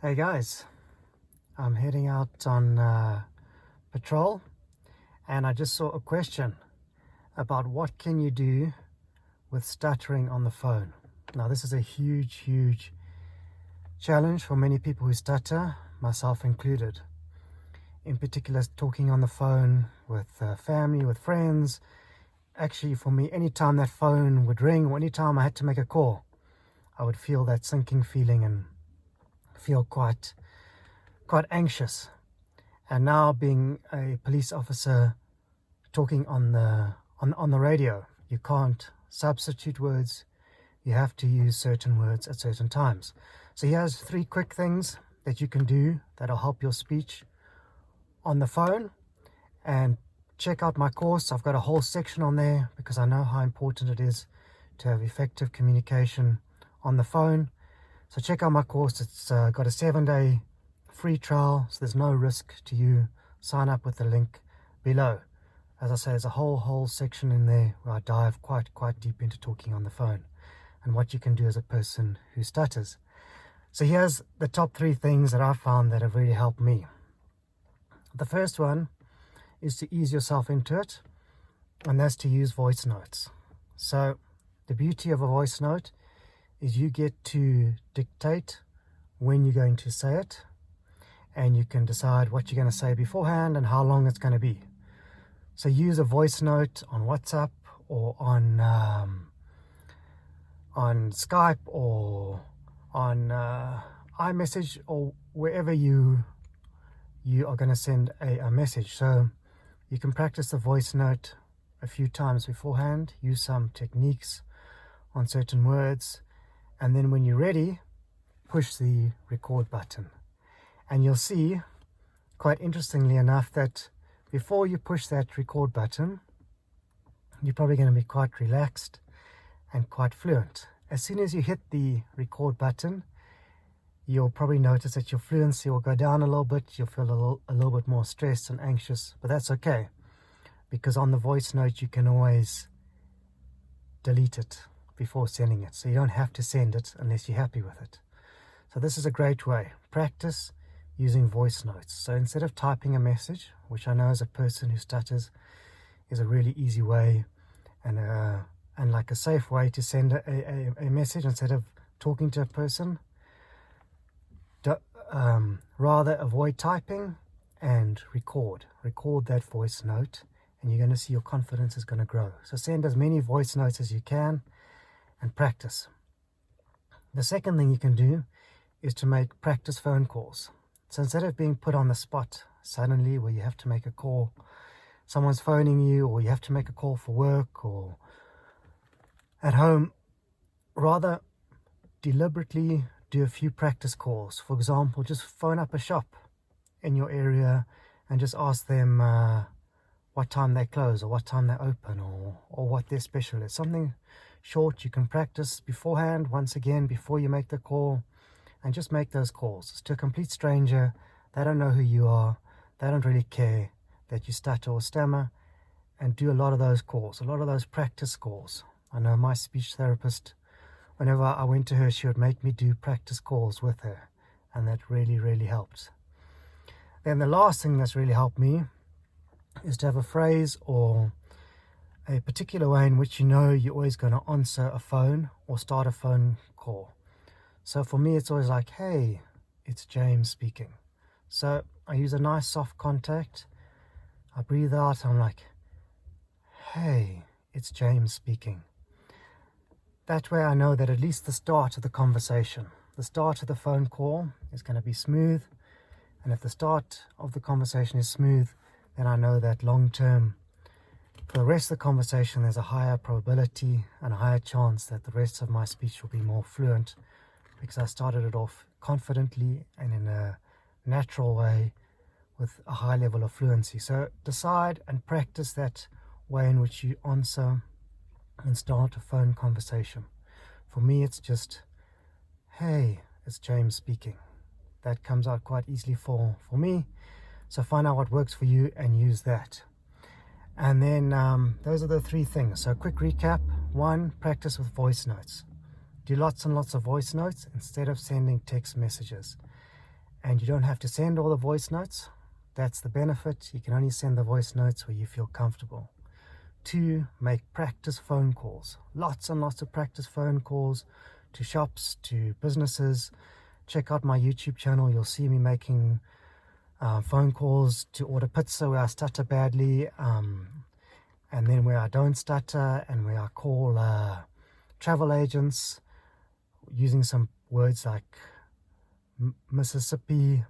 Hey guys, I'm heading out on patrol and I just saw a question about what can you do with stuttering on the phone. Now this is a huge challenge for many people who stutter, myself included. In particular, talking on the phone with family, with friends. Actually, for me, anytime that phone would ring or anytime I had to make a call, I would feel that sinking feeling and feel quite anxious. And now, being a police officer, talking on the radio, you can't substitute words. You have to use certain words at certain times. So here's 3 quick things that you can do that'll help your speech on the phone. And check out my course. I've got a whole section on there because I know how important it is to have effective communication on the phone. So check out my course. It's got a 7-day free trial, so there's no risk to you. Sign up with the link below. As I say, there's a whole section in there where I dive quite deep into talking on the phone and what you can do as a person who stutters. So here's the top 3 things that I found that have really helped me. The first one is to ease yourself into it, and that's to use voice notes. So the beauty of a voice note is you get to dictate when you're going to say it, and you can decide what you're going to say beforehand and how long it's going to be. So use a voice note on WhatsApp or on Skype or on iMessage or wherever you are going to send a message. So you can practice the voice note a few times beforehand, use some techniques on certain words, and then when you're ready, push the record button. And you'll see, quite interestingly enough, that before you push that record button, you're probably going to be quite relaxed and quite fluent. As soon as you hit the record button, you'll probably notice that your fluency will go down a little bit. You'll feel a little bit more stressed and anxious, but that's okay, because on the voice note you can always delete it before sending it. So you don't have to send it unless you're happy with it. So this is a great way. Practice using voice notes. So instead of typing a message, which I know as a person who stutters is a really easy way and like a safe way to send a message, instead of talking to a person, rather avoid typing and record that voice note, and you're going to see your confidence is going to grow. So send as many voice notes as you can and practice. The second thing you can do is to make practice phone calls. So instead of being put on the spot suddenly where you have to make a call, someone's phoning you, or you have to make a call for work or at home, rather deliberately do a few practice calls. For example, just phone up a shop in your area and just ask them what time they close or what time they open, or what their special is. Something short you can practice beforehand, once again, before you make the call, and just make those calls. It's to a complete stranger. They don't know who you are. They don't really care that you stutter or stammer, and do a lot of those calls, a lot of those practice calls. I know my speech therapist, whenever I went to her, she would make me do practice calls with her, and that really helped. Then the last thing that's really helped me is to have a phrase or a particular way in which you know you're always going to answer a phone or start a phone call. So for me, it's always like, hey, it's James speaking. So I use a nice soft contact. I breathe out. I'm like, hey, it's James speaking. That way I know that at least the start of the conversation, the start of the phone call is going to be smooth. And if the start of the conversation is smooth, then I know that long term, for the rest of the conversation, there's a higher probability and a higher chance that the rest of my speech will be more fluent, because I started it off confidently and in a natural way with a high level of fluency. So decide and practice that way in which you answer and start a phone conversation. For me, it's just, hey, it's James speaking. That comes out quite easily for me. So find out what works for you and use that. And then those are the 3 things. So quick recap. 1, practice with voice notes. Do lots and lots of voice notes instead of sending text messages. And you don't have to send all the voice notes. That's the benefit. You can only send the voice notes where you feel comfortable. 2, make practice phone calls. Lots and lots of practice phone calls to shops, to businesses. Check out my YouTube channel. You'll see me making phone calls to order pizza where I stutter badly, and then where I don't stutter, and where I call travel agents using some words like Mississippi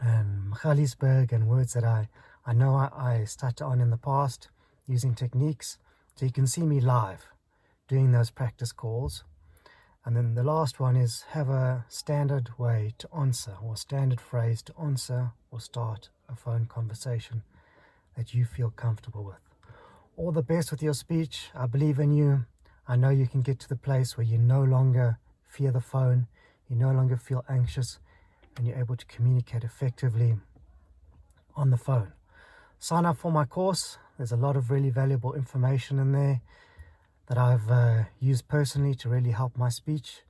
and Magaliesburg, and words that I know I stutter on in the past, using techniques. So you can see me live doing those practice calls. And then the last one is have a standard way to answer, or standard phrase to answer or start a phone conversation that you feel comfortable with. All the best with your speech. I believe in you. I know you can get to the place where you no longer fear the phone, you no longer feel anxious, and you're able to communicate effectively on the phone. Sign up for my course. There's a lot of really valuable information in there that I've used personally to really help my speech.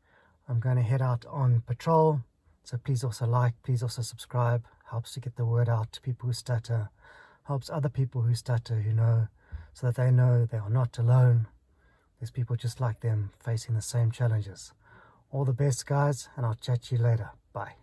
I'm going to head out on patrol, so please also like, please also subscribe. Helps to get the word out to people who stutter, helps other people who stutter who know, so that they know they are not alone. There's people just like them facing the same challenges. All the best, guys, and I'll chat to you later. Bye.